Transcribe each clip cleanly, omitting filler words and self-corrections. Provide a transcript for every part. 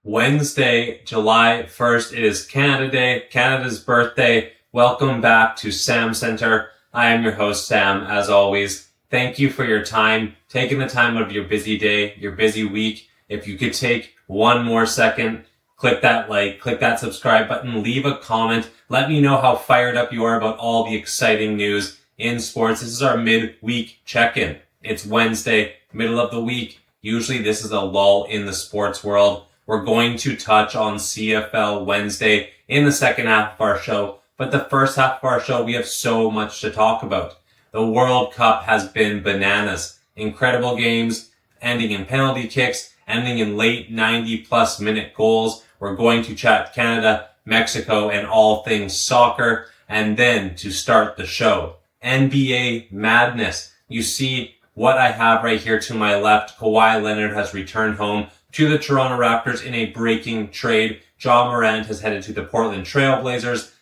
Wednesday, July 1st. It is Canada Day, Canada's birthday. Welcome back to SamCentre. I am your host, Sam, as always. Thank you for your time, taking the time out of your busy day, your busy week. If you could take one more second, click that like, click that subscribe button, leave a comment. Let me know how fired up you are about all the exciting news in sports. This is our midweek check-in. It's Wednesday, middle of the week. Usually this is a lull in the sports world. We're going to touch on CFL Wednesday in the second half of our show. But the first half of our show, we have so much to talk about. The World Cup has been bananas. Incredible games, ending in penalty kicks, ending in late 90-plus minute goals. We're going to chat Canada, Mexico, and all things soccer. And then to start the show, NBA madness. You see what I have right here to my left. Kawhi Leonard has returned home to the Toronto Raptors in a breaking trade. Ja Morant has headed to the Portland Trail Blazers.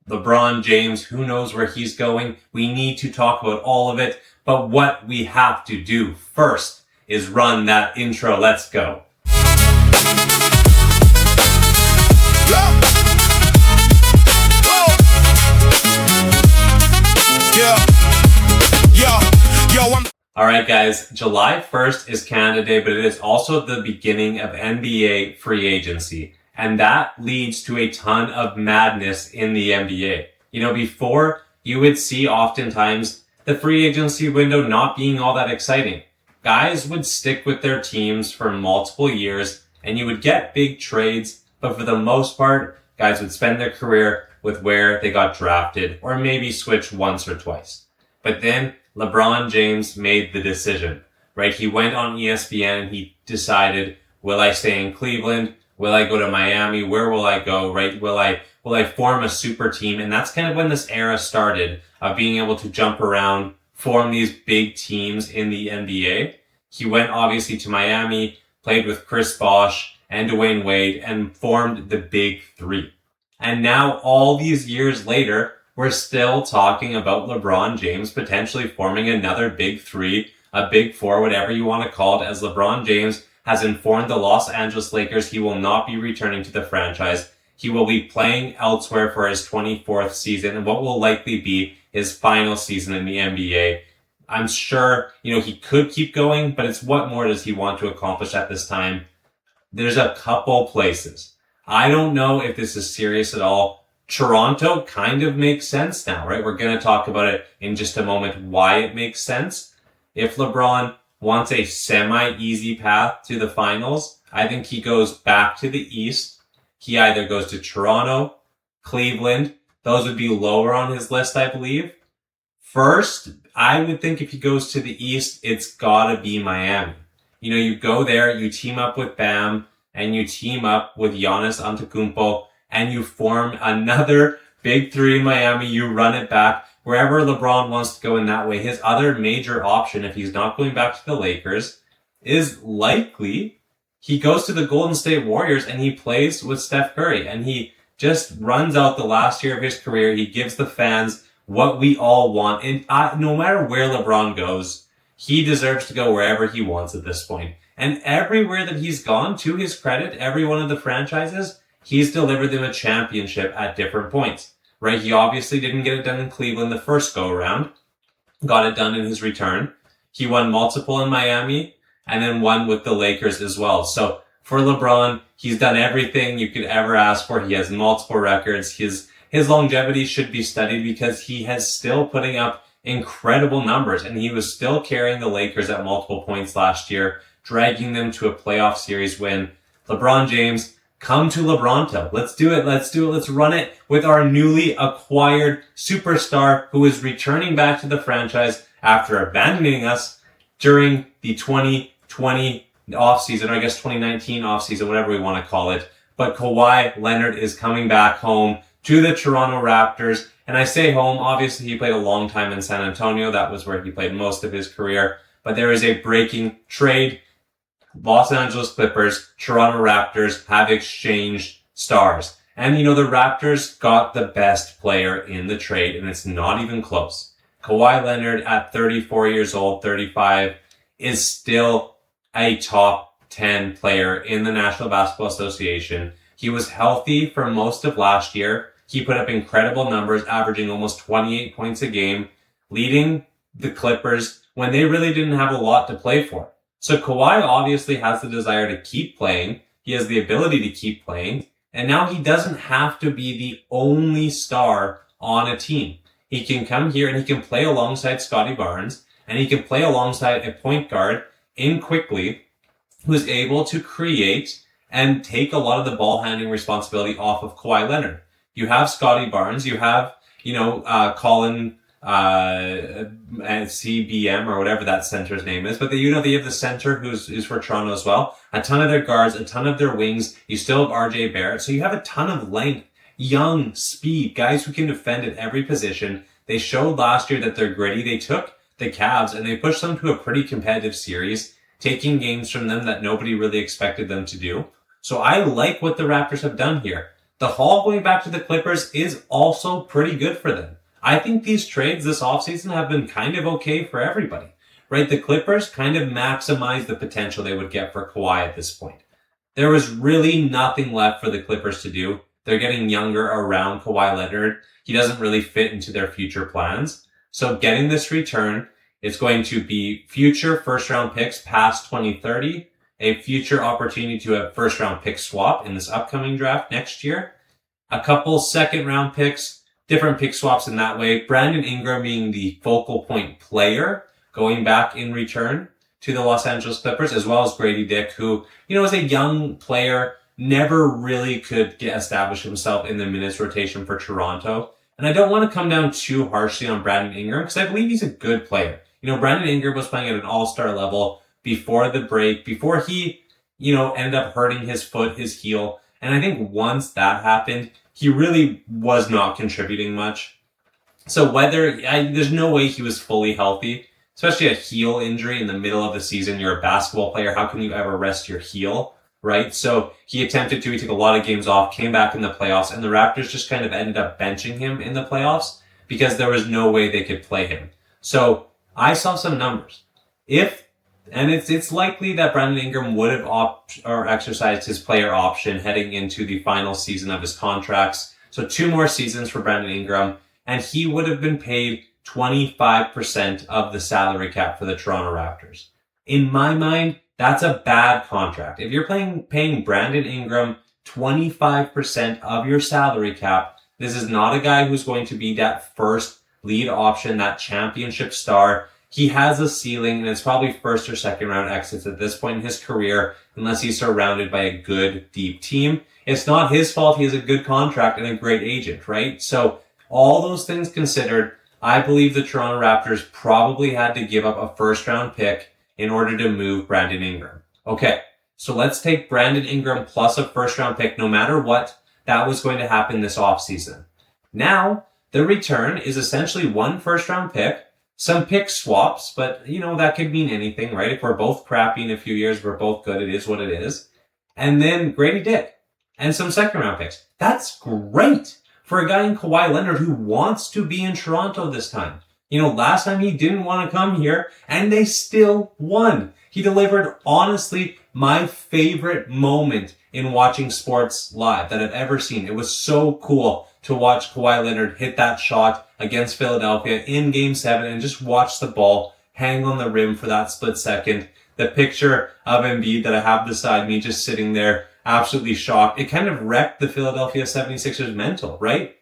LeBron James, who knows where he's going? We need to talk about all of it. But what we have to do first is run that intro. Let's go. All right, guys, July 1st is Canada Day, but it is also the beginning of NBA free agency. And that leads to a ton of madness in the NBA. You know, before you would see oftentimes the free agency window not being all that exciting. Guys would stick with their teams for multiple years and you would get big trades, but for the most part, guys would spend their career with where they got drafted or maybe switch once or twice. But then LeBron James made the decision, right? He went on ESPN and he decided, will I stay in Cleveland? Will I go to Miami? Where will I go, right? Will I form a super team? And that's kind of when this era started of being able to jump around, form these big teams in the NBA. He went obviously to Miami, played with Chris Bosh and Dwayne Wade and formed the Big Three. And now all these years later, we're still talking about LeBron James potentially forming another Big Three, a Big Four, whatever you want to call it, as LeBron James has informed the Los Angeles Lakers he will not be returning to the franchise. He will be playing elsewhere for his 24th season and what will likely be his final season in the NBA. I'm sure, he could keep going, but it's what more does he want to accomplish at this time? There's a couple places. I don't know if this is serious at all. Toronto kind of makes sense now, right? We're going to talk about it in just a moment, why it makes sense. If LeBron wants a semi-easy path to the finals, I think he goes back to the East. He either goes to Toronto, Cleveland. Those would be lower on his list, I believe. First, I would think if he goes to the East, it's gotta be Miami. You go there, you team up with Bam, and you team up with Giannis Antetokounmpo, and you form another Big Three in Miami. You run it back wherever LeBron wants to go in that way. His other major option, if he's not going back to the Lakers, is likely he goes to the Golden State Warriors and he plays with Steph Curry and he just runs out the last year of his career. He gives the fans what we all want. And no matter where LeBron goes, he deserves to go wherever he wants at this point. And everywhere that he's gone, to his credit, every one of the franchises, he's delivered them a championship at different points, right? He obviously didn't get it done in Cleveland the first go around, got it done in his return. He won multiple in Miami and then won with the Lakers as well. So for LeBron, he's done everything you could ever ask for. He has multiple records. His longevity should be studied because he has still putting up incredible numbers and he was still carrying the Lakers at multiple points last year, dragging them to a playoff series win. LeBron James, come to LeBronto. Let's do it. Let's run it with our newly acquired superstar who is returning back to the franchise after abandoning us during the 2020 offseason, or I guess 2019 offseason, whatever we want to call it. But Kawhi Leonard is coming back home to the Toronto Raptors. And I say home, obviously he played a long time in San Antonio. That was where he played most of his career. But there is a breaking trade. Los Angeles Clippers, Toronto Raptors have exchanged stars. And the Raptors got the best player in the trade and it's not even close. Kawhi Leonard at 34 years old, 35, is still a top 10 player in the National Basketball Association. He was healthy for most of last year. He put up incredible numbers, averaging almost 28 points a game, leading the Clippers when they really didn't have a lot to play for. So Kawhi obviously has the desire to keep playing. He has the ability to keep playing. And now he doesn't have to be the only star on a team. He can come here and he can play alongside Scotty Barnes, and he can play alongside a point guard in Quickly who's able to create and take a lot of the ball handling responsibility off of Kawhi Leonard. You have Scotty Barnes, you have, Colin, CBM or whatever that center's name is, but they have the center who's for Toronto as well. A ton of their guards, a ton of their wings. You still have RJ Barrett. So you have a ton of length, young, speed, guys who can defend at every position. They showed last year that they're gritty. They took the Cavs and they pushed them to a pretty competitive series, taking games from them that nobody really expected them to do. So I like what the Raptors have done here. The haul going back to the Clippers is also pretty good for them. I think these trades this offseason have been kind of okay for everybody, right? The Clippers kind of maximized the potential they would get for Kawhi at this point. There was really nothing left for the Clippers to do. They're getting younger around Kawhi Leonard. He doesn't really fit into their future plans. So getting this return, it's going to be future first round picks past 2030, a future opportunity to have first round pick swap in this upcoming draft next year, a couple second round picks, different pick swaps in that way. Brandon Ingram being the focal point player going back in return to the Los Angeles Clippers, as well as Grady Dick, who, is a young player, never really could establish himself in the minutes rotation for Toronto. And I don't want to come down too harshly on Brandon Ingram because I believe he's a good player. Brandon Ingram was playing at an all-star level before the break, before he, ended up hurting his foot, his heel. And I think once that happened, he really was not contributing much. So there's no way he was fully healthy, especially a heel injury in the middle of the season. You're a basketball player. How can you ever rest your heel, right? So he took a lot of games off, came back in the playoffs, and the Raptors just kind of ended up benching him in the playoffs because there was no way they could play him. So I saw some numbers. It's likely that Brandon Ingram would have exercised his player option heading into the final season of his contracts. So 2 more seasons for Brandon Ingram, and he would have been paid 25% of the salary cap for the Toronto Raptors. In my mind, that's a bad contract. If you're paying Brandon Ingram 25% of your salary cap, this is not a guy who's going to be that first lead option, that championship star. He has a ceiling, and it's probably first or second round exits at this point in his career, unless he's surrounded by a good, deep team. It's not his fault. He has a good contract and a great agent, right? So all those things considered, I believe the Toronto Raptors probably had to give up a first round pick in order to move Brandon Ingram. Okay, so let's take Brandon Ingram plus a first round pick, no matter what. That was going to happen this offseason. Now, the return is essentially 1 first round pick, some pick swaps, but that could mean anything, right? If we're both crappy in a few years, we're both good. It is what it is. And then Grady Dick and some second round picks. That's great for a guy in Kawhi Leonard who wants to be in Toronto this time. Last time he didn't want to come here and they still won. He delivered, honestly, my favorite moment in watching sports live that I've ever seen. It was so cool to watch Kawhi Leonard hit that shot against Philadelphia in Game 7 and just watch the ball hang on the rim for that split second. The picture of Embiid that I have beside me just sitting there absolutely shocked. It kind of wrecked the Philadelphia 76ers mental, right?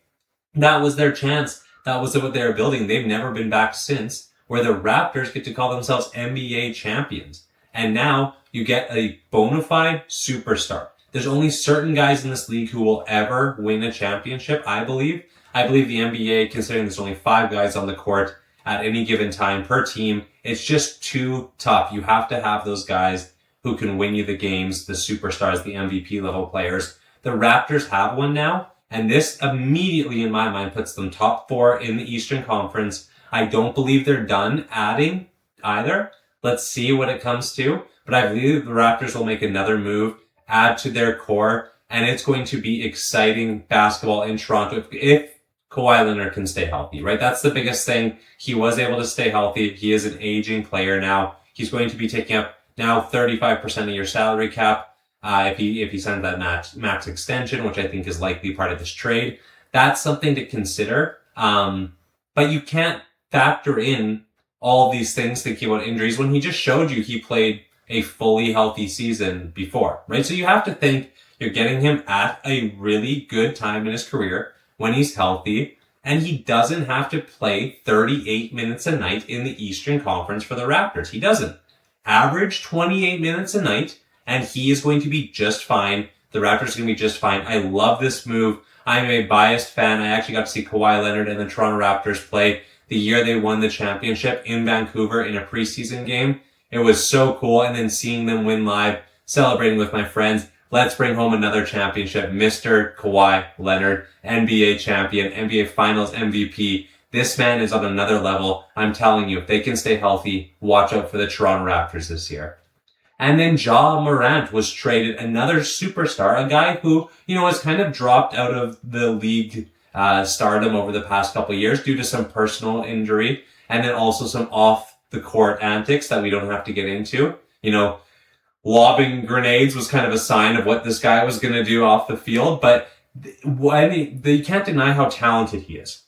That was their chance. That was what they were building. They've never been back since, where the Raptors get to call themselves NBA champions. And now you get a bona fide superstar. There's only certain guys in this league who will ever win a championship, I believe. I believe the NBA, considering there's only 5 guys on the court at any given time per team, it's just too tough. You have to have those guys who can win you the games, the superstars, the MVP level players. The Raptors have one now, and this immediately, in my mind, puts them top 4 in the Eastern Conference. I don't believe they're done adding either. Let's see what it comes to. But I believe the Raptors will make another move, add to their core, and it's going to be exciting basketball in Toronto if Kawhi Leonard can stay healthy, right? That's the biggest thing. He was able to stay healthy. He is an aging player now. He's going to be taking up now 35% of your salary cap. If he signs that max extension, which I think is likely part of this trade, that's something to consider. But you can't factor in all these things thinking about injuries when he just showed you he played a fully healthy season before, right? So you have to think you're getting him at a really good time in his career when he's healthy, and he doesn't have to play 38 minutes a night in the Eastern Conference for the Raptors. He doesn't. Average 28 minutes a night, and he is going to be just fine. The Raptors are going to be just fine. I love this move. I'm a biased fan. I actually got to see Kawhi Leonard and the Toronto Raptors play the year they won the championship in Vancouver in a preseason game. It was so cool. And then seeing them win live, celebrating with my friends. Let's bring home another championship. Mr. Kawhi Leonard, NBA champion, NBA Finals MVP. This man is on another level. I'm telling you, if they can stay healthy, watch out for the Toronto Raptors this year. And then Ja Morant was traded, another superstar, a guy who, has kind of dropped out of the league stardom over the past couple of years due to some personal injury and then also some off the court antics that we don't have to get into. Lobbing grenades was kind of a sign of what this guy was going to do off the field, but you can't deny how talented he is.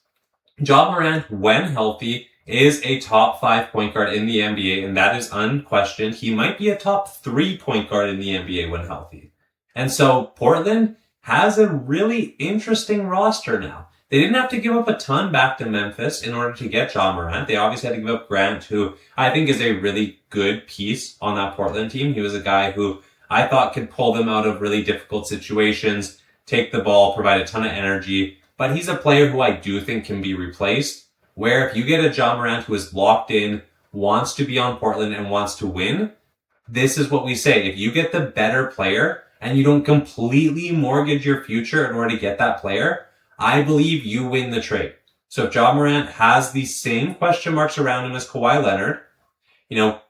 Ja Morant, when healthy, is a top 5 point guard in the NBA, and that is unquestioned. He might be a top 3 point guard in the NBA when healthy. And so Portland has a really interesting roster now. They didn't have to give up a ton back to Memphis in order to get Ja Morant. They obviously had to give up Grant, who I think is a really good piece on that Portland team. He was a guy who I thought could pull them out of really difficult situations, take the ball, provide a ton of energy. But he's a player who I do think can be replaced, where if you get a Ja Morant who is locked in, wants to be on Portland and wants to win, this is what we say. If you get the better player and you don't completely mortgage your future in order to get that player, I believe you win the trade. So if Ja Morant has the same question marks around him as Kawhi Leonard,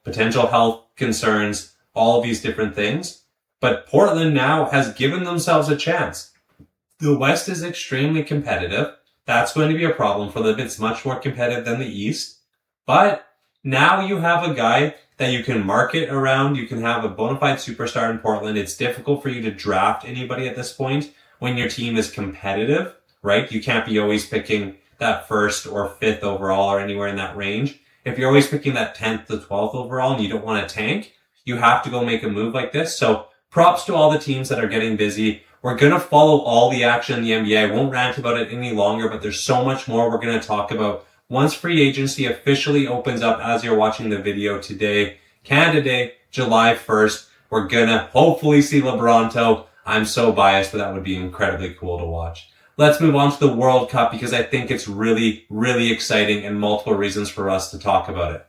potential health concerns, all of these different things, but Portland now has given themselves a chance. The West is extremely competitive. That's going to be a problem for them. It's much more competitive than the East. But now you have a guy that you can market around. You can have a bona fide superstar in Portland. It's difficult for you to draft anybody at this point when your team is competitive, right? You can't be always picking that 1st or 5th overall or anywhere in that range. If you're always picking that 10th to 12th overall and you don't want to tank, you have to go make a move like this. So props to all the teams that are getting busy. We're going to follow all the action in the NBA. I won't rant about it any longer, but there's so much more we're going to talk about once free agency officially opens up as you're watching the video today. Canada Day, July 1st. We're going to hopefully see LeBron. I'm so biased, but that would be incredibly cool to watch. Let's move on to the World Cup because I think it's really, really exciting and multiple reasons for us to talk about it.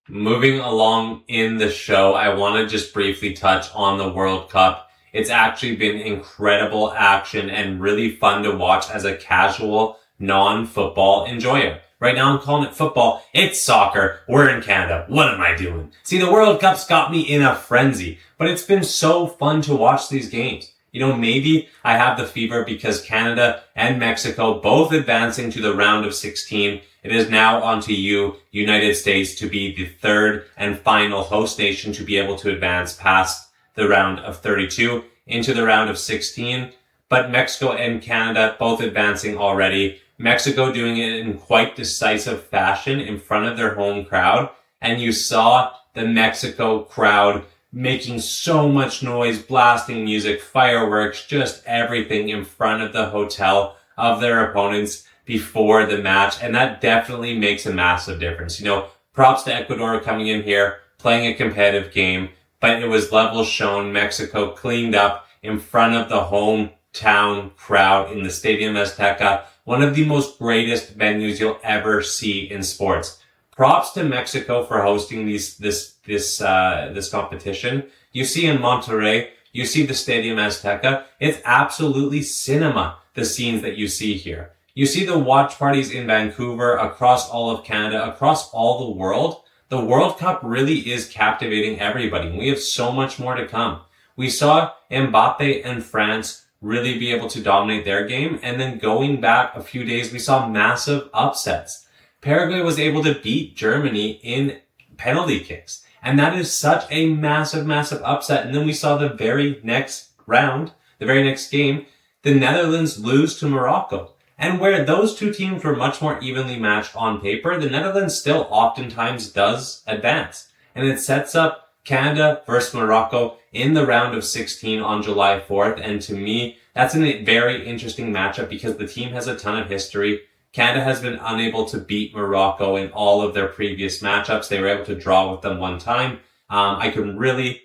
Moving along in the show, I want to just briefly touch on the World Cup. It's actually been incredible action and really fun to watch as a casual, non-football enjoyer. Right now I'm calling it football. It's soccer. We're in Canada. What am I doing? See, the World Cup's got me in a frenzy, but it's been so fun to watch these games. Maybe I have the fever because Canada and Mexico both advancing to the round of 16. It is now on to you, United States, to be the third and final host nation to be able to advance past the round of 32 into the round of 16. But Mexico and Canada both advancing already. Mexico doing it in quite decisive fashion in front of their home crowd. And you saw the Mexico crowd making so much noise, blasting music, fireworks, just everything in front of the hotel of their opponents before the match. And that definitely makes a massive difference. Props to Ecuador coming in here, playing a competitive game, but it was levels shown. Mexico cleaned up in front of the hometown crowd in the Stadium Azteca, one of the most greatest venues you'll ever see in sports. Props to Mexico for hosting this competition. You see in Monterrey, you see the Stadium Azteca. It's absolutely cinema, the scenes that you see here. You see the watch parties in Vancouver, across all of Canada, across all the world. The World Cup really is captivating everybody. We have so much more to come. We saw Mbappe and France really be able to dominate their game. And then going back a few days, we saw massive upsets. Paraguay was able to beat Germany in penalty kicks. And that is such a massive, massive upset. And then we saw the very next round, the very next game, the Netherlands lose to Morocco. And where those two teams were much more evenly matched on paper, the Netherlands still oftentimes does advance. And it sets up Canada versus Morocco in the round of 16 on July 4th. And to me, that's a very interesting matchup because the team has a ton of history. Canada has been unable to beat Morocco in all of their previous matchups. They were able to draw with them one time. I can really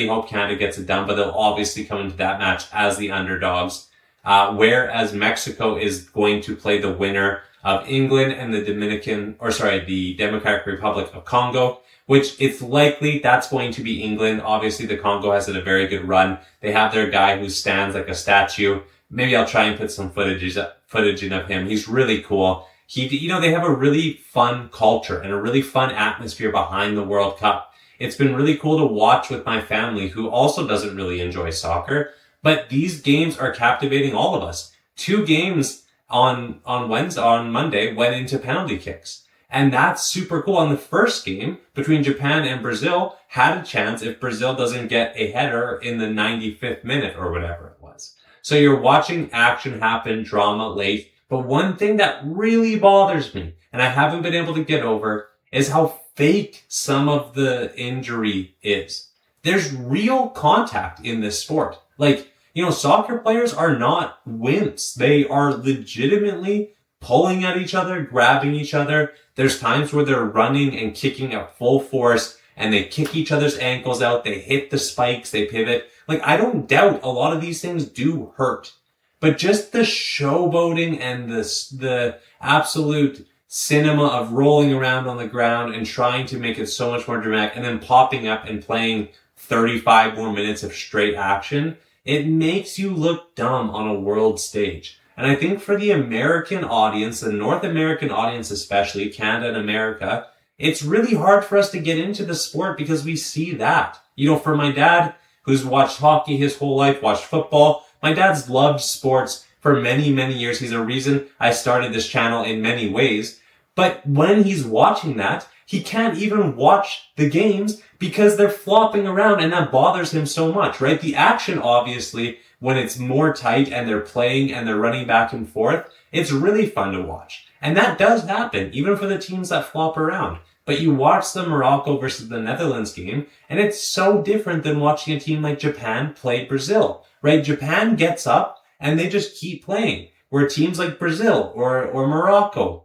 hope Canada gets it done, but they'll obviously come into that match as the underdogs. Whereas Mexico is going to play the winner of England and the Democratic Republic of Congo, which it's likely that's going to be England. Obviously, the Congo has had a very good run. They have their guy who stands like a statue. Maybe I'll try and put some footage in of him. He's really cool. They have a really fun culture and a really fun atmosphere behind the World Cup. It's been really cool to watch with my family who also doesn't really enjoy soccer. But these games are captivating all of us. 2 games on Monday went into penalty kicks. And that's super cool. And the first game between Japan and Brazil had a chance if Brazil doesn't get a header in the 95th minute or whatever it was. So you're watching action happen, drama late. But one thing that really bothers me, and I haven't been able to get over, is how fake some of the injury is. There's real contact in this sport. Soccer players are not wimps. They are legitimately pulling at each other, grabbing each other. There's times where they're running and kicking at full force and they kick each other's ankles out. They hit the spikes. They pivot. I don't doubt a lot of these things do hurt, but just the showboating and the absolute cinema of rolling around on the ground and trying to make it so much more dramatic and then popping up and playing 35 more minutes of straight action, it makes you look dumb on a world stage. And I think for the American audience, the North American audience especially, Canada and America, it's really hard for us to get into the sport because we see that. For my dad, who's watched hockey his whole life, watched football, my dad's loved sports for many, many years. He's a reason I started this channel in many ways. But when he's watching that, he can't even watch the games because they're flopping around and that bothers him so much, right? The action, obviously, when it's more tight and they're playing and they're running back and forth, it's really fun to watch. And that does happen, even for the teams that flop around. But you watch the Morocco versus the Netherlands game, and it's so different than watching a team like Japan play Brazil, right? Japan gets up and they just keep playing. Where teams like Brazil or Morocco,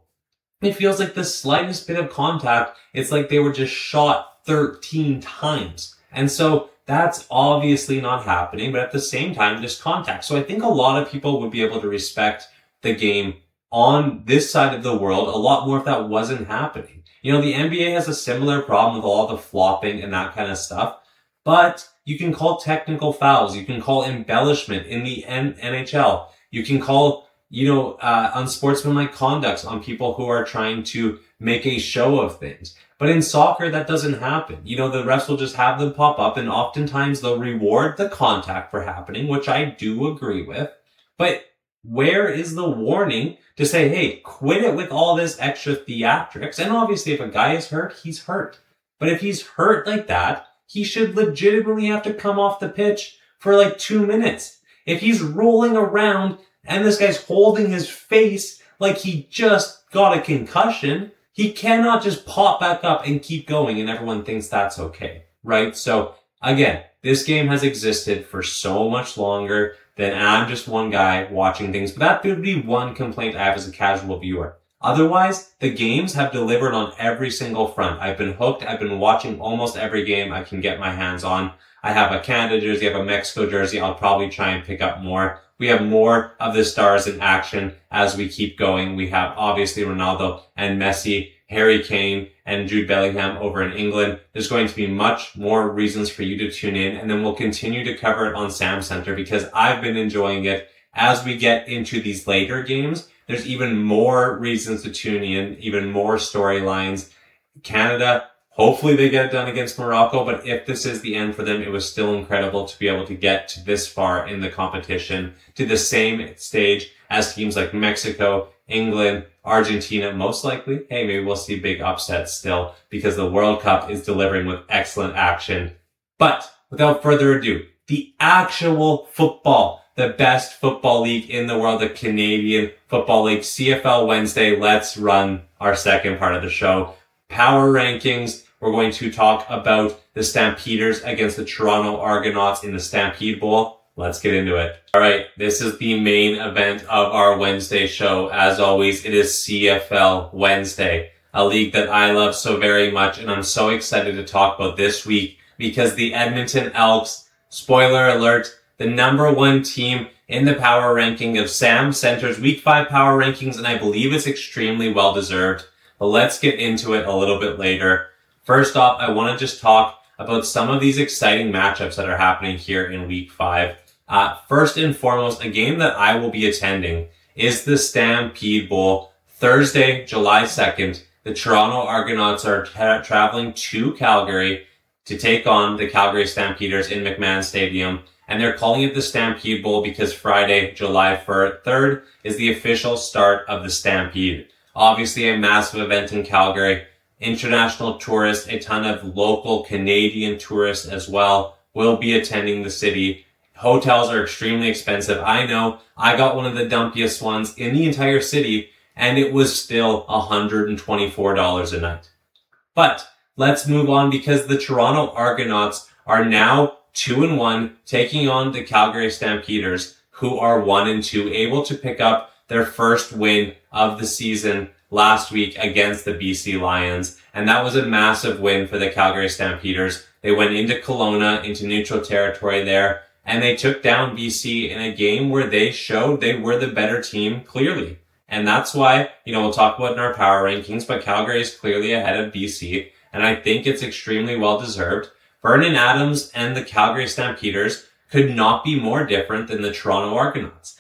it feels like the slightest bit of contact, it's like they were just shot 13 times. And so that's obviously not happening, but at the same time, just contact. So I think a lot of people would be able to respect the game on this side of the world a lot more if that wasn't happening. The NBA has a similar problem with all the flopping and that kind of stuff, but you can call technical fouls. You can call embellishment in the NHL. You can call unsportsmanlike conducts on people who are trying to make a show of things. But in soccer, that doesn't happen. The refs will just have them pop up and oftentimes they'll reward the contact for happening, which I do agree with. But where is the warning to say, hey, quit it with all this extra theatrics? And obviously if a guy is hurt, he's hurt. But if he's hurt like that, he should legitimately have to come off the pitch for 2 minutes. If he's rolling around and this guy's holding his face like he just got a concussion, he cannot just pop back up and keep going and everyone thinks that's okay, right? So again, this game has existed for so much longer than I'm just one guy watching things. But that would be one complaint I have as a casual viewer. Otherwise, the games have delivered on every single front. I've been hooked. I've been watching almost every game I can get my hands on. I have a Canada jersey, I have a Mexico jersey. I'll probably try and pick up more. We have more of the stars in action as we keep going. We have obviously Ronaldo and Messi, Harry Kane, and Jude Bellingham over in England. There's going to be much more reasons for you to tune in, and then we'll continue to cover it on SamCentre because I've been enjoying it. As we get into these later games, there's even more reasons to tune in, even more storylines. Canada Hopefully they get it done against Morocco, but if this is the end for them, it was still incredible to be able to get to this far in the competition, to the same stage as teams like Mexico, England, Argentina, most likely. Hey, maybe we'll see big upsets still because the World Cup is delivering with excellent action. But without further ado, the actual football, the best football league in the world, the Canadian Football League, CFL Wednesday. Let's run our second part of the show. Power rankings. We're going to talk about the Stampeders against the Toronto Argonauts in the Stampede Bowl. Let's get into it. All right, this is the main event of our Wednesday show. As always, it is CFL Wednesday, a league that I love so very much, and I'm so excited to talk about this week because the Edmonton Elks, spoiler alert, the number one team in the power ranking of SamCentre's Week 5 power rankings, and I believe it's extremely well deserved. But let's get into it a little bit later. First off, I want to just talk about some of these exciting matchups that are happening here in Week 5. First and foremost, a game that I will be attending is the Stampede Bowl. Thursday, July 2nd, the Toronto Argonauts are traveling to Calgary to take on the Calgary Stampeders in McMahon Stadium. And they're calling it the Stampede Bowl because Friday, July 3rd, is the official start of the Stampede. Obviously a massive event in Calgary. International tourists, a ton of local Canadian tourists as well will be attending the city. Hotels are extremely expensive. I know I got one of the dumpiest ones in the entire city and it was still $124 a night. But let's move on because the Toronto Argonauts are now 2-1, taking on the Calgary Stampeders, who are 1-2, able to pick up their first win of the season last week against the BC Lions. And that was a massive win for the Calgary Stampeders. They went into Kelowna, into neutral territory there, and they took down BC in a game where they showed they were the better team clearly. And that's why, we'll talk about in our power rankings, but Calgary is clearly ahead of BC, and I think it's extremely well deserved. Vernon Adams and the Calgary Stampeders could not be more different than the Toronto Argonauts.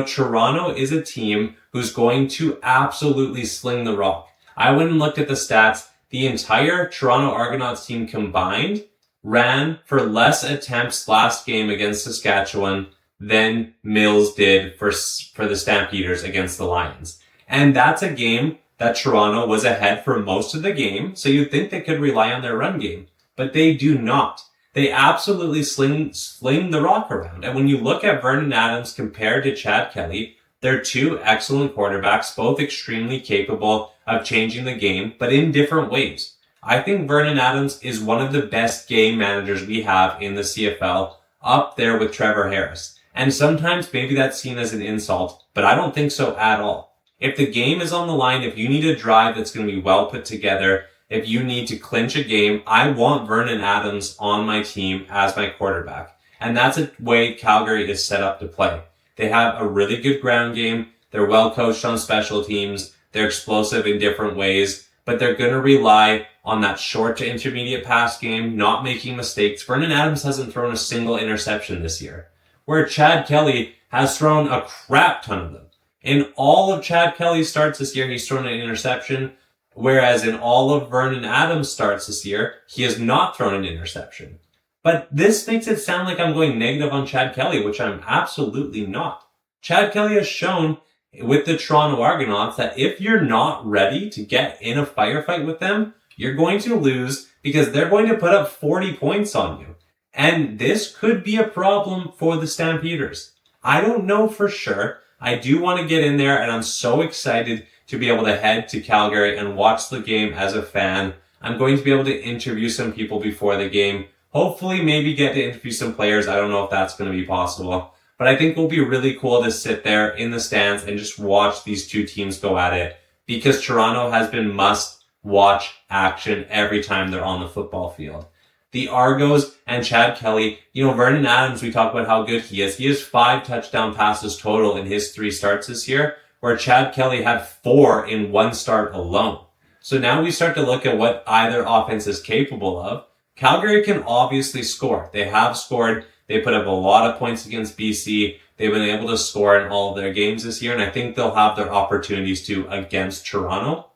Toronto is a team who's going to absolutely sling the rock. I went and looked at the stats. The entire Toronto Argonauts team combined ran for less attempts last game against Saskatchewan than Mills did for the Stampeders against the Lions. And that's a game that Toronto was ahead for most of the game, so you'd think they could rely on their run game. But they do not. They absolutely sling the rock around. And when you look at Vernon Adams compared to Chad Kelly, they're two excellent quarterbacks, both extremely capable of changing the game, but in different ways. I think Vernon Adams is one of the best game managers we have in the CFL, up there with Trevor Harris. And sometimes maybe that's seen as an insult, but I don't think so at all. If the game is on the line, if you need a drive that's going to be well put together, if you need to clinch a game, I want Vernon Adams on my team as my quarterback. And that's a way Calgary is set up to play. They have a really good ground game. They're well coached on special teams. They're explosive in different ways, but they're going to rely on that short to intermediate pass game, not making mistakes. Vernon Adams hasn't thrown a single interception this year, where Chad Kelly has thrown a crap ton of them. In all of Chad Kelly's starts this year, he's thrown an interception. Whereas in all of Vernon Adams' starts this year, he has not thrown an interception. But this makes it sound like I'm going negative on Chad Kelly, which I'm absolutely not. Chad Kelly has shown with the Toronto Argonauts that if you're not ready to get in a firefight with them, you're going to lose because they're going to put up 40 points on you. And this could be a problem for the Stampeders. I don't know for sure. I do want to get in there, and I'm so excited to be able to head to Calgary and watch the game as a fan. I'm going to be able to interview some people before the game. Hopefully maybe get to interview some players. I don't know if that's going to be possible. But I think it will be really cool to sit there in the stands and just watch these two teams go at it. Because Toronto has been must-watch action every time they're on the football field. The Argos and Chad Kelly, Vernon Adams, we talk about how good he is. He has 5 touchdown passes total in his 3 starts this year, where Chad Kelly had 4 in 1 start alone. So now we start to look at what either offense is capable of. Calgary can obviously score. They have scored. They put up a lot of points against BC. They've been able to score in all of their games this year, and I think they'll have their opportunities to against Toronto.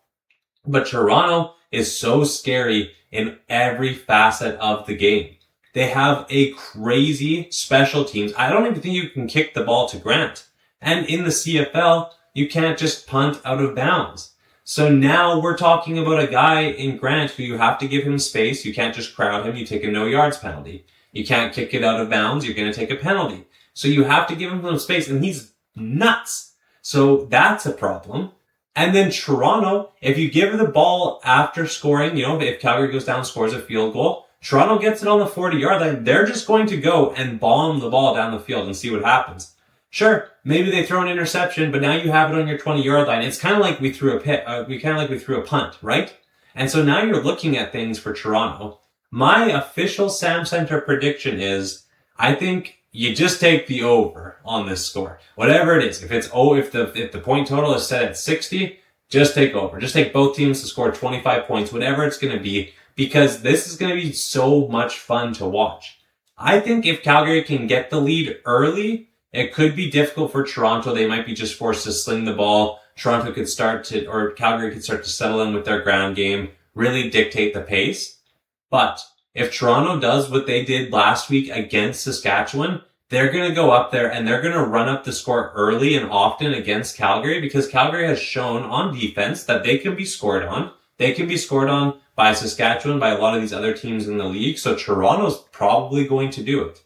But Toronto is so scary in every facet of the game. They have a crazy special teams. I don't even think you can kick the ball to Grant. And in the CFL, you can't just punt out of bounds. So now we're talking about a guy in Grant who you have to give him space. You can't just crowd him. You take a no yards penalty. You can't kick it out of bounds. You're going to take a penalty. So you have to give him some space, and he's nuts. So that's a problem. And then Toronto, if you give her the ball after scoring, if Calgary goes down, scores a field goal, Toronto gets it on the 40-yard line, they're just going to go and bomb the ball down the field and see what happens. Sure, maybe they throw an interception, but now you have it on your 20-yard line. It's kind of like we threw a punt, right? And so now you're looking at things for Toronto. My official SamCentre prediction is, I think you just take the over on this score. Whatever it is. If the point total is set at 60, just take over. Just take both teams to score 25 points, whatever it's going to be, because this is going to be so much fun to watch. I think if Calgary can get the lead early, it could be difficult for Toronto. They might be just forced to sling the ball. Calgary could start to settle in with their ground game, really dictate the pace. But if Toronto does what they did last week against Saskatchewan, they're going to go up there and they're going to run up the score early and often against Calgary, because Calgary has shown on defense that they can be scored on. They can be scored on by Saskatchewan, by a lot of these other teams in the league. So Toronto's probably going to do it.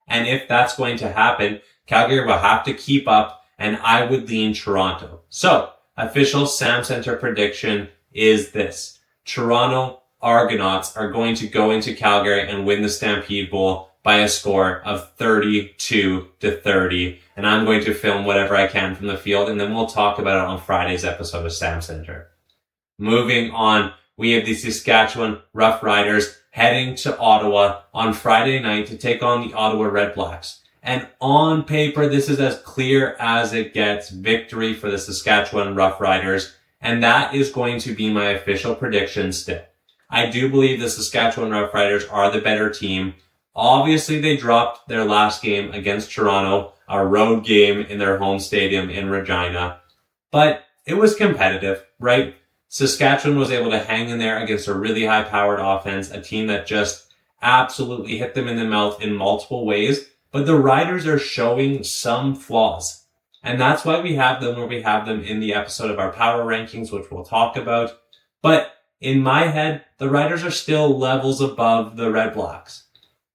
And if that's going to happen, Calgary will have to keep up, and I would lean Toronto. So, official SamCentre prediction is this. Toronto Argonauts are going to go into Calgary and win the Stampede Bowl by a score of 32-30. And I'm going to film whatever I can from the field, and then we'll talk about it on Friday's episode of SamCentre. Moving on, we have the Saskatchewan Roughriders heading to Ottawa on Friday night to take on the Ottawa Red Blacks. And on paper, this is as clear as it gets. Victory for the Saskatchewan Roughriders. And that is going to be my official prediction still. I do believe the Saskatchewan Roughriders are the better team. Obviously, they dropped their last game against Toronto, a road game in their home stadium in Regina. But it was competitive, right? Saskatchewan was able to hang in there against a really high-powered offense, a team that just absolutely hit them in the mouth in multiple ways. But the Riders are showing some flaws. And that's why we have them where we have them in the episode of our Power Rankings, which we'll talk about. But in my head, the Riders are still levels above the Red Blacks.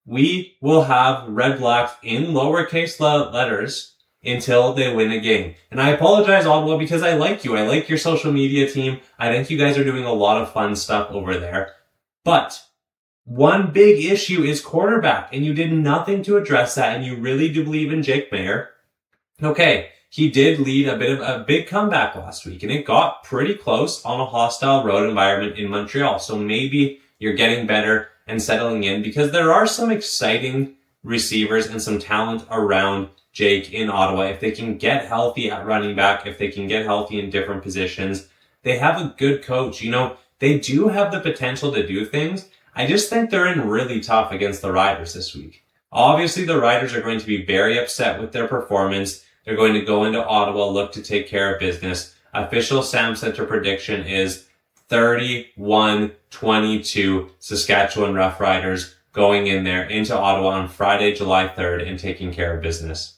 We will have Red Blacks in lowercase letters until they win a game. And I apologize, Ottawa, because I like you. I like your social media team. I think you guys are doing a lot of fun stuff over there. But one big issue is quarterback, and you did nothing to address that, and you really do believe in Jake Maier. Okay, he did lead a big comeback last week, and it got pretty close on a hostile road environment in Montreal. So maybe you're getting better and settling in, because there are some exciting receivers and some talent around Jake in Ottawa. If they can get healthy at running back, if they can get healthy in different positions, they have a good coach. They do have the potential to do things. I just think they're in really tough against the Riders this week. Obviously, the Riders are going to be very upset with their performance. They're going to go into Ottawa, look to take care of business. Official SamCentre prediction is 31-22 Saskatchewan Roughriders going in there into Ottawa on Friday, July 3rd and taking care of business.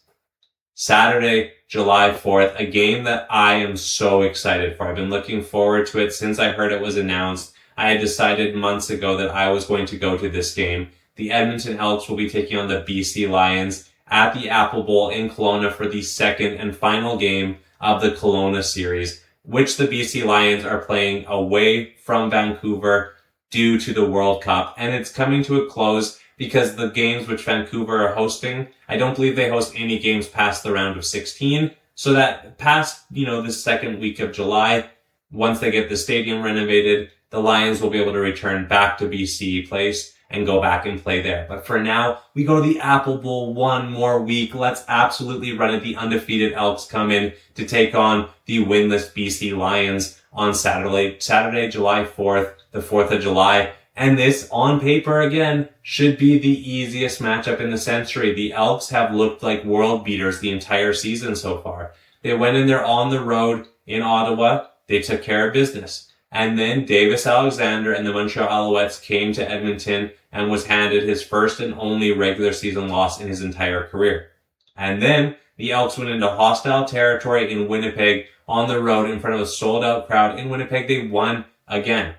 Saturday, July 4th, a game that I am so excited for. I've been looking forward to it since I heard it was announced. I had decided months ago that I was going to go to this game. The Edmonton Elks will be taking on the BC Lions at the Apple Bowl in Kelowna for the second and final game of the Kelowna series, which the BC Lions are playing away from Vancouver due to the World Cup. And it's coming to a close because the games which Vancouver are hosting, I don't believe they host any games past the round of 16. So that past, the second week of July, once they get the stadium renovated, the Lions will be able to return back to BC Place and go back and play there. But for now, we go to the Apple Bowl one more week. Let's absolutely run it. The undefeated Elks come in to take on the winless BC Lions on Saturday, July 4th, the 4th of July. And this, on paper again, should be the easiest matchup in the century. The Elks have looked like world beaters the entire season so far. They went in there on the road in Ottawa. They took care of business. And then Davis Alexander and the Montreal Alouettes came to Edmonton and was handed his first and only regular season loss in his entire career. And then the Elks went into hostile territory in Winnipeg on the road in front of a sold-out crowd. In Winnipeg, they won again,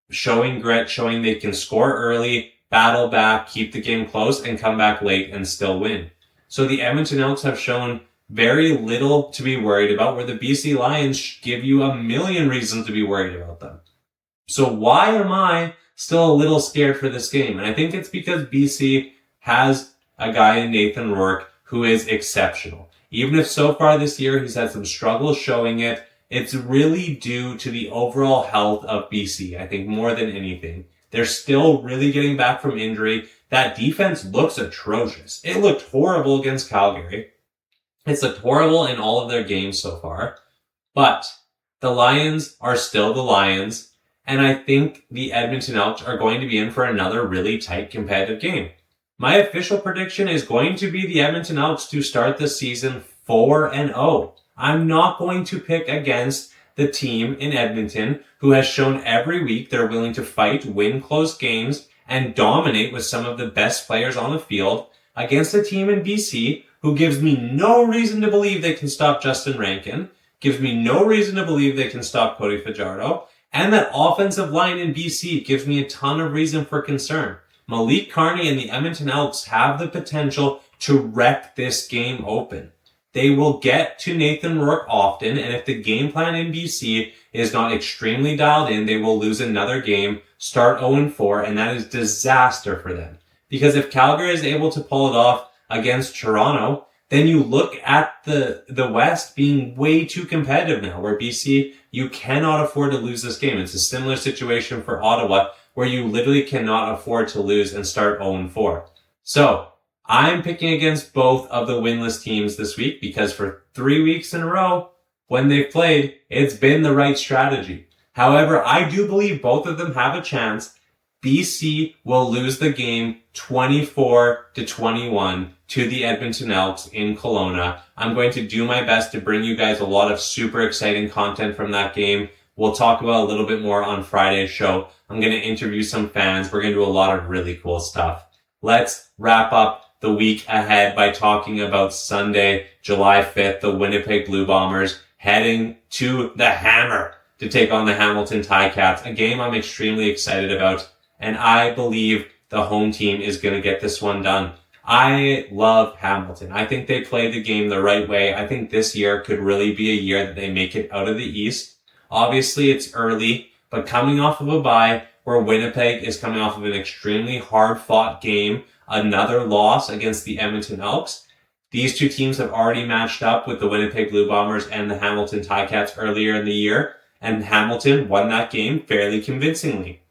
showing grit, showing they can score early, battle back, keep the game close, and come back late and still win. So the Edmonton Elks have shown very little to be worried about, where the BC Lions give you a million reasons to be worried about them. So why am I still a little scared for this game? And I think it's because BC has a guy in Nathan Rourke who is exceptional. Even if so far this year he's had some struggles showing it, it's really due to the overall health of BC, I think, more than anything. They're still really getting back from injury. That defense looks atrocious. It looked horrible against Calgary. It's looked horrible in all of their games so far. But the Lions are still the Lions. And I think the Edmonton Elks are going to be in for another really tight competitive game. My official prediction is going to be the Edmonton Elks to start the season 4-0. I'm not going to pick against the team in Edmonton who has shown every week they're willing to fight, win close games, and dominate with some of the best players on the field against a team in BC who gives me no reason to believe they can stop Justin Rankin, gives me no reason to believe they can stop Cody Fajardo, and that offensive line in BC gives me a ton of reason for concern. Malik Carney and the Edmonton Elks have the potential to wreck this game open. They will get to Nathan Rourke often, and if the game plan in BC is not extremely dialed in, they will lose another game, start 0-4, and that is disaster for them. Because if Calgary is able to pull it off against Toronto, then you look at the West being way too competitive now, where BC, you cannot afford to lose this game. It's a similar situation for Ottawa, where you literally cannot afford to lose and start 0-4. So, I'm picking against both of the winless teams this week because for 3 weeks in a row, when they've played, it's been the right strategy. However, I do believe both of them have a chance. BC will lose the game 24-21 to the Edmonton Elks in Kelowna. I'm going to do my best to bring you guys a lot of super exciting content from that game. We'll talk about a little bit more on Friday's show. I'm going to interview some fans. We're going to do a lot of really cool stuff. Let's wrap up the week ahead by talking about Sunday, July 5th, the Winnipeg Blue Bombers heading to the Hammer to take on the Hamilton Ticats, a game I'm extremely excited about, and I believe the home team is going to get this one done. I love Hamilton. I think they played the game the right way. I think this year could really be a year that they make it out of the East. Obviously, it's early, but coming off of a bye where Winnipeg is coming off of an extremely hard-fought game, another loss against the Edmonton Elks. These two teams have already matched up with the Winnipeg Blue Bombers and the Hamilton Ticats earlier in the year, and Hamilton won that game fairly convincingly.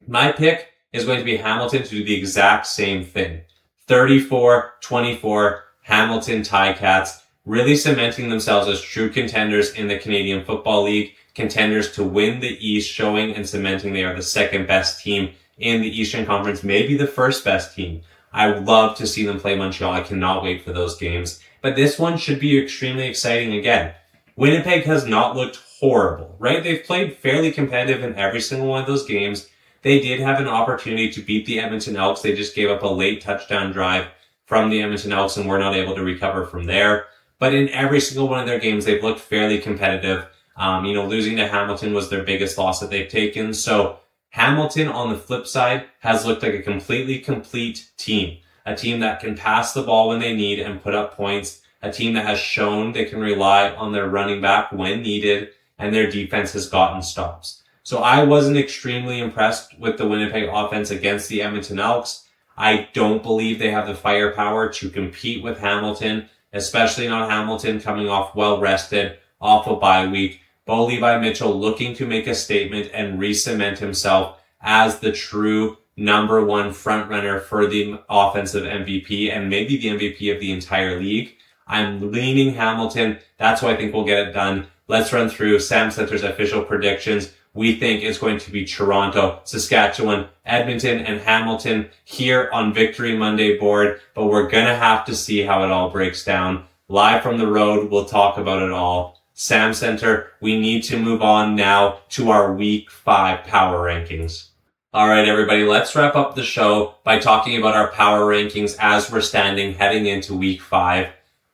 My pick is going to be Hamilton to do the exact same thing. 34-24, Hamilton Ticats, really cementing themselves as true contenders in the Canadian Football League, contenders to win the East, showing and cementing they are the second best team in the Eastern Conference, maybe the first best team. I would love to see them play Montreal. I cannot wait for those games. But this one should be extremely exciting again. Winnipeg has not looked horrible, right? They've played fairly competitive in every single one of those games. They did have an opportunity to beat the Edmonton Elks. They just gave up a late touchdown drive from the Edmonton Elks and were not able to recover from there. But in every single one of their games, they've looked fairly competitive. Losing to Hamilton was their biggest loss that they've taken. So Hamilton, on the flip side, has looked like a completely complete team. A team that can pass the ball when they need and put up points. A team that has shown they can rely on their running back when needed, and their defense has gotten stops. So I wasn't extremely impressed with the Winnipeg offense against the Edmonton Elks. I don't believe they have the firepower to compete with Hamilton, especially not Hamilton coming off well-rested, off a bye week. Bo Levi Mitchell looking to make a statement and re-cement himself as the true number one frontrunner for the offensive MVP and maybe the MVP of the entire league. I'm leaning Hamilton. That's why I think we'll get it done. Let's run through SamCentre's official predictions. We think it's going to be Toronto, Saskatchewan, Edmonton, and Hamilton here on Victory Monday board, but we're going to have to see how it all breaks down. Live from the road, we'll talk about it all. SamCentre, we need to move on now to our Week 5 Power Rankings. Alright everybody, let's wrap up the show by talking about our Power Rankings as we're standing heading into Week 5.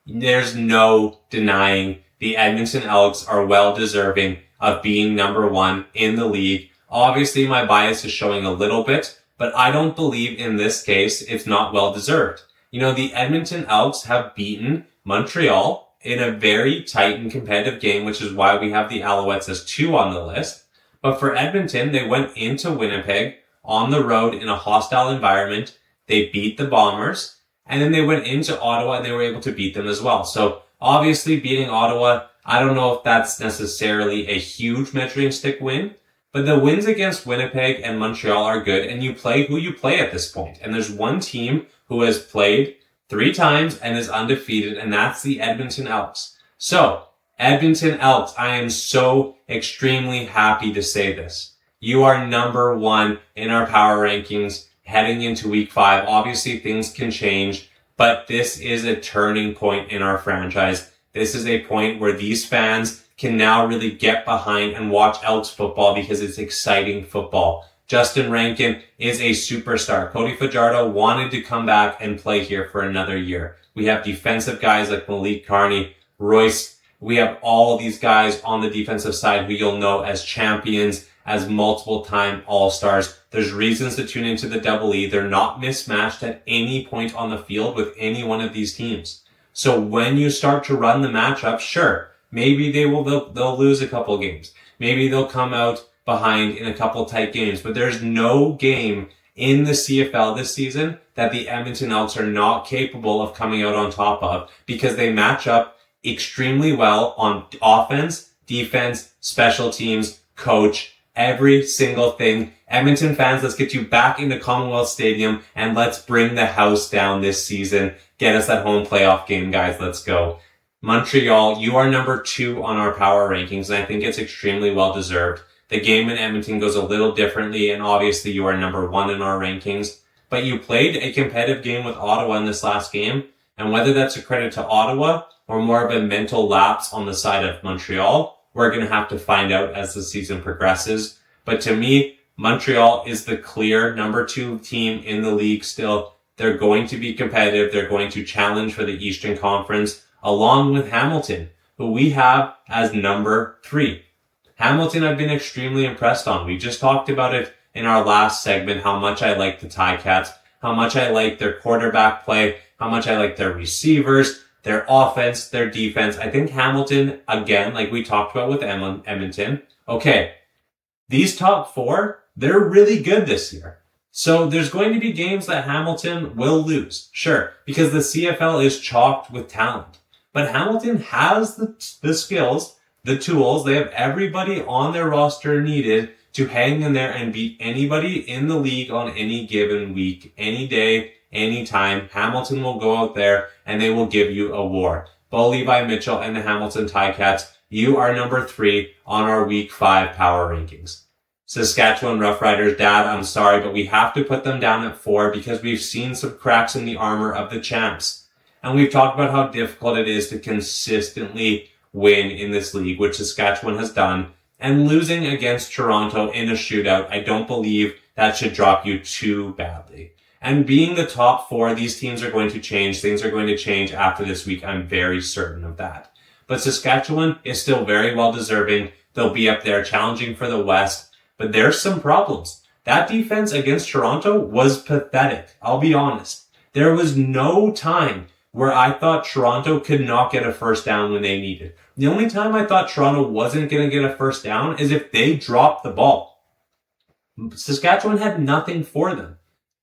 There's no denying the Edmonton Elks are well deserving of being number 1 in the league. Obviously my bias is showing a little bit, but I don't believe in this case it's not well deserved. You know, the Edmonton Elks have beaten Montreal in a very tight and competitive game, which is why we have the Alouettes as 2 on the list. But for Edmonton, they went into Winnipeg on the road in a hostile environment. They beat the Bombers, and then they went into Ottawa and they were able to beat them as well. So obviously beating Ottawa, I don't know if that's necessarily a huge measuring stick win, but the wins against Winnipeg and Montreal are good, and you play who you play at this point. And there's one team who has played 3 times and is undefeated, and that's the Edmonton Elks. So, Edmonton Elks, I am so extremely happy to say this. You are number 1 in our power rankings heading into Week 5. Obviously, things can change, but this is a turning point in our franchise. This is a point where these fans can now really get behind and watch Elks football because it's exciting football. Justin Rankin is a superstar. Cody Fajardo wanted to come back and play here for another year. We have defensive guys like Malik Carney, Royce. We have all these guys on the defensive side who you'll know as champions, as multiple-time All-Stars. There's reasons to tune into the Double E. They're not mismatched at any point on the field with any one of these teams. So when you start to run the matchup, sure, maybe they'll lose a couple games. Maybe they'll come out behind in a couple tight games, but there's no game in the CFL this season that the Edmonton Elks are not capable of coming out on top of, because they match up extremely well on offense, defense, special teams, coach, every single thing. Edmonton fans, let's get you back into Commonwealth Stadium and let's bring the house down this season. Get us that home playoff game, guys. Let's go. Montreal, you are number 2 on our power rankings, and I think it's extremely well deserved. The game in Edmonton goes a little differently, and obviously you are number 1 in our rankings. But you played a competitive game with Ottawa in this last game, and whether that's a credit to Ottawa or more of a mental lapse on the side of Montreal, we're going to have to find out as the season progresses. But to me, Montreal is the clear number 2 team in the league still. They're going to be competitive. They're going to challenge for the Eastern Conference, along with Hamilton, who we have as number 3. Hamilton I've been extremely impressed on. We just talked about it in our last segment, how much I like the Ticats, how much I like their quarterback play, how much I like their receivers, their offense, their defense. I think Hamilton, again, like we talked about with Edmonton, okay, these top 4, they're really good this year. So there's going to be games that Hamilton will lose, sure, because the CFL is chalked with talent. But Hamilton has the skills, the tools, they have everybody on their roster needed to hang in there and beat anybody in the league on any given week, any day, any time. Hamilton will go out there and they will give you a war. Bo Levi Mitchell and the Hamilton Ticats, you are number 3 on our Week 5 power rankings. Saskatchewan Roughriders, Dad, I'm sorry, but we have to put them down at 4 because we've seen some cracks in the armor of the champs. And we've talked about how difficult it is to consistently win in this league, which Saskatchewan has done. And losing against Toronto in a shootout, I don't believe that should drop you too badly. And being the top 4, these teams are going to change. Things are going to change after this week. I'm very certain of that. But Saskatchewan is still very well deserving. They'll be up there challenging for the West. But there's some problems. That defense against Toronto was pathetic. I'll be honest. There was no time where I thought Toronto could not get a first down when they needed. The only time I thought Toronto wasn't going to get a first down is if they dropped the ball. Saskatchewan had nothing for them.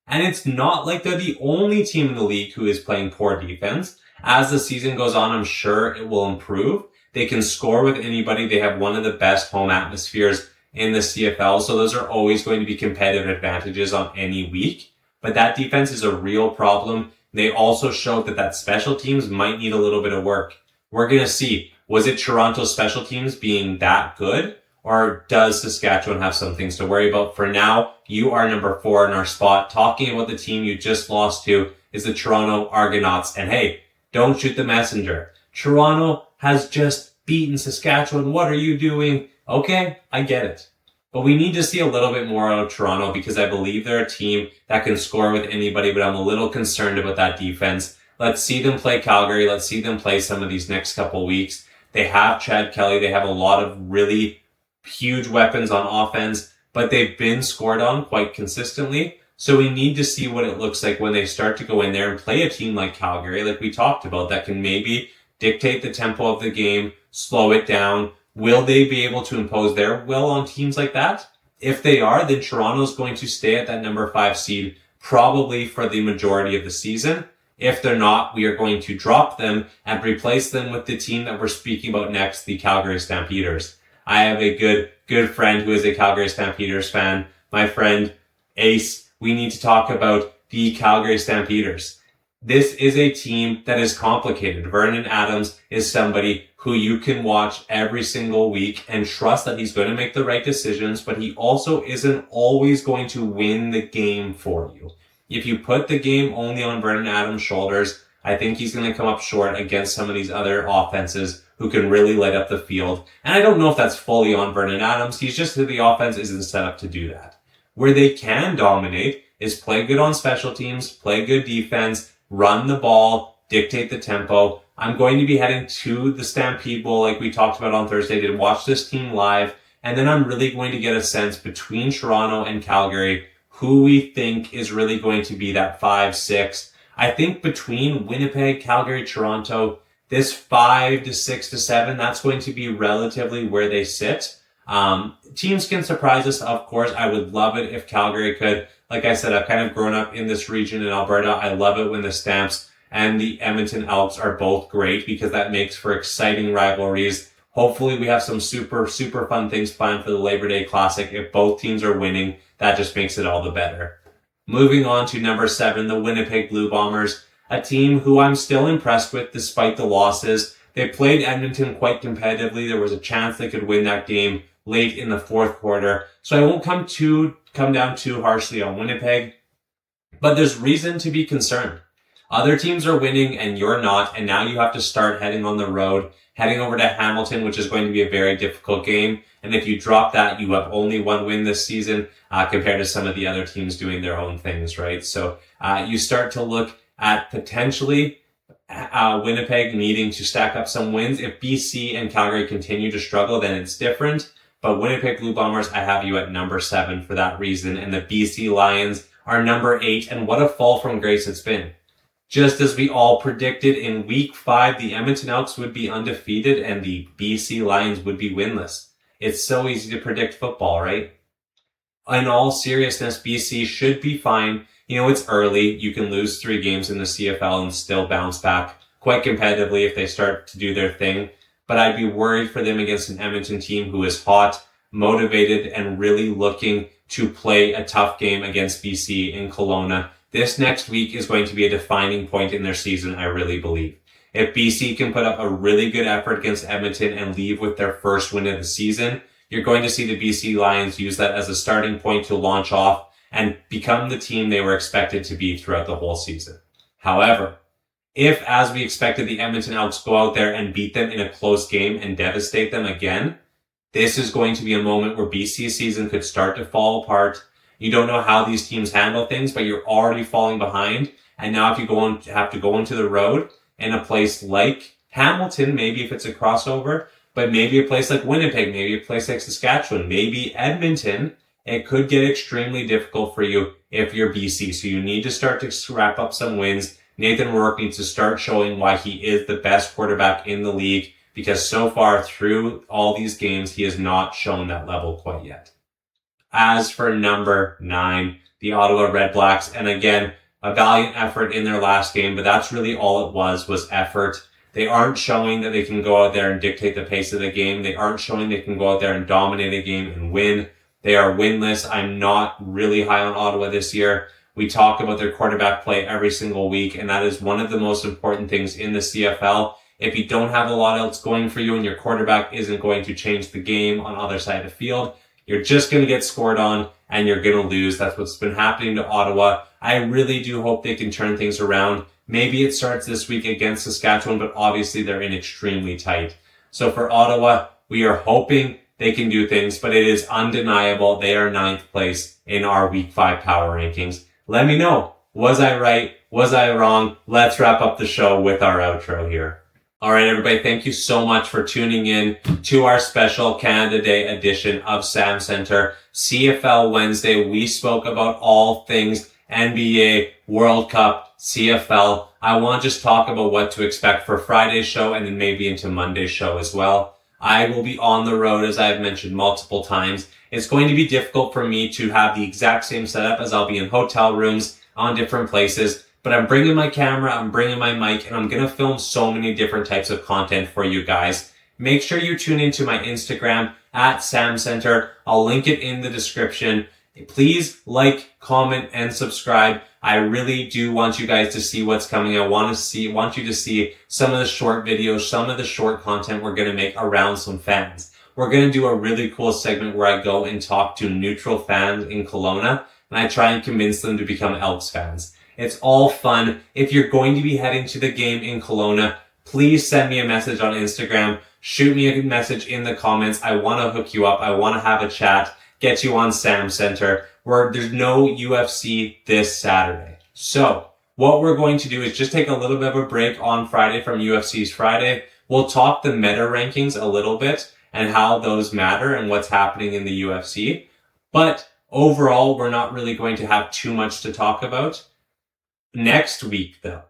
And it's not like they're the only team in the league who is playing poor defense. As the season goes on, I'm sure it will improve. They can score with anybody. They have one of the best home atmospheres in the CFL, so those are always going to be competitive advantages on any week. But that defense is a real problem. They also showed that special teams might need a little bit of work. We're going to see, was it Toronto's special teams being that good, or does Saskatchewan have some things to worry about? For now, you are number 4 in our spot. Talking about the team you just lost to is the Toronto Argonauts. And hey, don't shoot the messenger. Toronto has just beaten Saskatchewan. What are you doing? Okay, I get it. But we need to see a little bit more out of Toronto because I believe they're a team that can score with anybody, but I'm a little concerned about that defense. Let's see them play Calgary. Let's see them play some of these next couple weeks. They have Chad Kelly. They have a lot of really huge weapons on offense, but they've been scored on quite consistently. So we need to see what it looks like when they start to go in there and play a team like Calgary, like we talked about, that can maybe dictate the tempo of the game, slow it down. Will they be able to impose their will on teams like that? If they are, then Toronto's going to stay at that number 5 seed probably for the majority of the season. If they're not, we are going to drop them and replace them with the team that we're speaking about next, the Calgary Stampeders. I have a good friend who is a Calgary Stampeders fan. My friend Ace, we need to talk about the Calgary Stampeders. This is a team that is complicated. Vernon Adams is somebody who you can watch every single week and trust that he's going to make the right decisions, but he also isn't always going to win the game for you. If you put the game only on Vernon Adams' shoulders, I think he's going to come up short against some of these other offenses who can really light up the field. And I don't know if that's fully on Vernon Adams. He's just that the offense isn't set up to do that. Where they can dominate is play good on special teams, play good defense, run the ball, dictate the tempo. I'm going to be heading to the Stampede Bowl like we talked about on Thursday to watch this team live. And then I'm really going to get a sense between Toronto and Calgary who we think is really going to be that 5-6. I think between Winnipeg, Calgary, Toronto, this 5 to 6 to 7, that's going to be relatively where they sit. Teams can surprise us, of course. I would love it if Calgary could. Like I said, I've kind of grown up in this region in Alberta. I love it when the Stamps and the Edmonton Elks are both great because that makes for exciting rivalries. Hopefully we have some super fun things planned for the Labor Day Classic. If both teams are winning, that just makes it all the better. Moving on to number 7, the Winnipeg Blue Bombers, a team who I'm still impressed with despite the losses. They played Edmonton quite competitively. There was a chance they could win that game late in the fourth quarter. So I won't come down too harshly on Winnipeg, but there's reason to be concerned. Other teams are winning and you're not, and now you have to start heading on the road, heading over to Hamilton, which is going to be a very difficult game. And if you drop that, you have only one win this season compared to some of the other teams doing their own things, right? So you start to look at potentially Winnipeg needing to stack up some wins. If BC and Calgary continue to struggle, then it's different. But Winnipeg Blue Bombers, I have you at number 7 for that reason. And the BC Lions are number 8. And what a fall from grace it's been. Just as we all predicted in week 5, the Edmonton Elks would be undefeated and the BC Lions would be winless. It's so easy to predict football, right? In all seriousness, BC should be fine. You know, it's early. You can lose 3 games in the CFL and still bounce back quite competitively if they start to do their thing. But I'd be worried for them against an Edmonton team who is hot, motivated, and really looking to play a tough game against BC in Kelowna. This next week is going to be a defining point in their season, I really believe. If BC can put up a really good effort against Edmonton and leave with their first win of the season, you're going to see the BC Lions use that as a starting point to launch off and become the team they were expected to be throughout the whole season. However, if, as we expected, the Edmonton Elks go out there and beat them in a close game and devastate them again, this is going to be a moment where BC's season could start to fall apart. You don't know how these teams handle things, but you're already falling behind. And now if you have to go into the road in a place like Hamilton, maybe if it's a crossover, but maybe a place like Winnipeg, maybe a place like Saskatchewan, maybe Edmonton, it could get extremely difficult for you if you're BC. So you need to start to wrap up some wins. Nathan Rourke needs to start showing why he is the best quarterback in the league, because so far through all these games, he has not shown that level quite yet. As for number 9, the Ottawa Red Blacks, and again, a valiant effort in their last game, but that's really all it was effort. They aren't showing that they can go out there and dictate the pace of the game. They aren't showing they can go out there and dominate a game and win. They are winless. I'm not really high on Ottawa this year. We talk about their quarterback play every single week, and that is one of the most important things in the CFL. If you don't have a lot else going for you and your quarterback isn't going to change the game on the other side of the field, you're just going to get scored on and you're going to lose. That's what's been happening to Ottawa. I really do hope they can turn things around. Maybe it starts this week against Saskatchewan, but obviously they're in extremely tight. So for Ottawa, we are hoping they can do things, but it is undeniable they are 9th place in our Week 5 power rankings. Let me know. Was I right? Was I wrong? Let's wrap up the show with our outro here. All right, everybody. Thank you so much for tuning in to our special Canada Day edition of SamCentre CFL Wednesday. We spoke about all things NBA, World Cup, CFL. I want to just talk about what to expect for Friday's show and then maybe into Monday's show as well. I will be on the road, as I've mentioned multiple times. It's going to be difficult for me to have the exact same setup, as I'll be in hotel rooms on different places, but I'm bringing my camera, I'm bringing my mic, and I'm going to film so many different types of content for you guys. Make sure you tune into my Instagram at SamCentre. I'll link it in the description. Please like, comment, and subscribe. I really do want you guys to see what's coming. I want you to see some of the short videos, some of the short content we're going to make around some fans. We're going to do a really cool segment where I go and talk to neutral fans in Kelowna, and I try and convince them to become Elks fans. It's all fun. If you're going to be heading to the game in Kelowna, please send me a message on Instagram. Shoot me a message in the comments. I want to hook you up. I want to have a chat. Get you on SamCentre, where there's no UFC this Saturday. So what we're going to do is just take a little bit of a break on Friday from UFC's Friday. We'll talk the meta rankings a little bit and how those matter and what's happening in the UFC. But overall, we're not really going to have too much to talk about. Next week, though,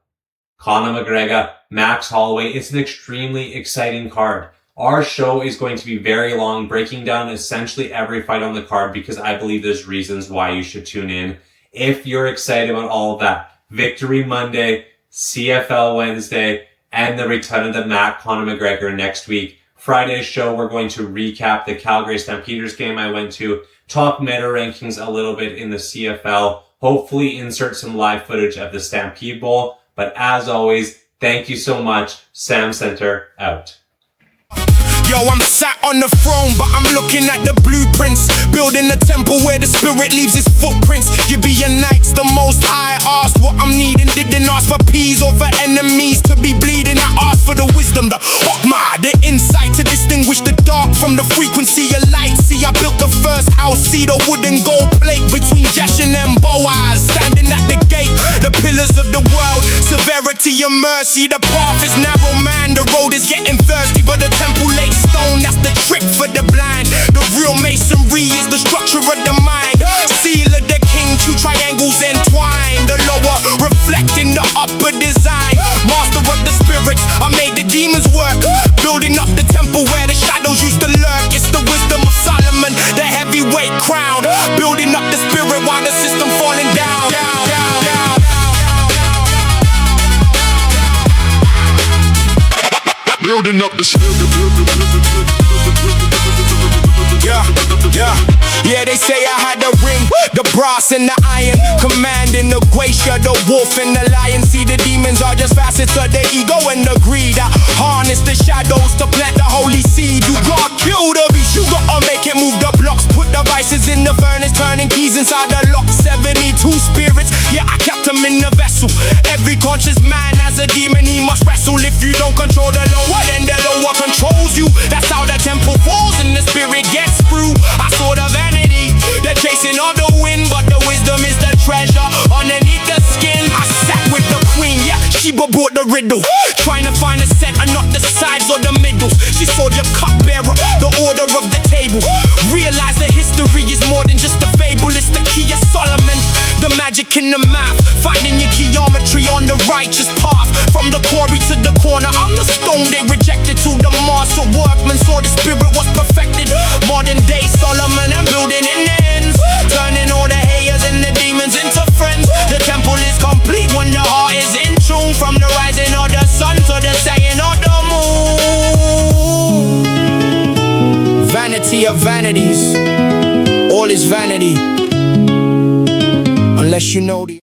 Conor McGregor, Max Holloway. It's an extremely exciting card. Our show is going to be very long, breaking down essentially every fight on the card because I believe there's reasons why you should tune in. If you're excited about all of that, Victory Monday, CFL Wednesday, and the return of the Conor McGregor next week. Friday's show, we're going to recap the Calgary Stampeders game I went to, talk meta rankings a little bit in the CFL, hopefully insert some live footage of the Stampede Bowl. But as always, thank you so much. SamCentre out. Yo, I'm sat on the throne, but I'm looking at the blueprints. Building a temple where the spirit leaves its footprints. You be a knight's the most high. Asked what I'm needing, didn't ask for peas or for enemies to be bleeding. I asked for the wisdom, the hokmah, the insight to distinguish the dark from the frequency of light. See, I built the first house, see the wood and gold plate between Jeshin and Boaz. Standing at the gate, the pillars of the world, severity and mercy. The path is narrow, man, the road is getting thirsty, but the temple lays stone, that's the trick for the blind. The real masonry is the structure of the mind. Seal of the king, two triangles entwined. The lower reflecting the upper design. Master of the spirits, I made the demons work. Building up the temple where the shadows used to lurk. It's the wisdom of Solomon, the heavyweight crown. Building up the spirit while the system falling down. Building up the Yeah, they say I had the ring, the brass and the iron, commanding the glacier, the wolf and the lion. See, the demons are just facets of the ego and the greed. I harness the shadows to plant the holy seed. You gotta kill the beast, you gotta make it move the blocks. Put the vices in the furnace, turning keys inside the lock. 72 spirits, yeah, I kept them in the vessel. Every conscious man has a demon he must wrestle. If you don't control the lower, then the lower controls you. That's how the temple falls and the spirit gets through. I saw the vanity, they're chasing all the wind, but the wisdom is the treasure underneath the skin. I sat with the queen, yeah, Sheba brought the riddle, trying to find a set and not the sides or the middles. She saw the cupbearer, the order of the table. Realize that history is more than just a fable. It's the key of Solomon, the magic in the math, finding your geometry on the righteous path. From the quarry to the corner, I'm the stone they rejected. To the master workman saw the spirit was perfected. Modern day Solomon and building in ends, turning all the haters and the demons into friends. The temple is complete when the heart is in tune. From the rising of the sun to the setting of the moon. Vanity of vanities, all is vanity unless you know the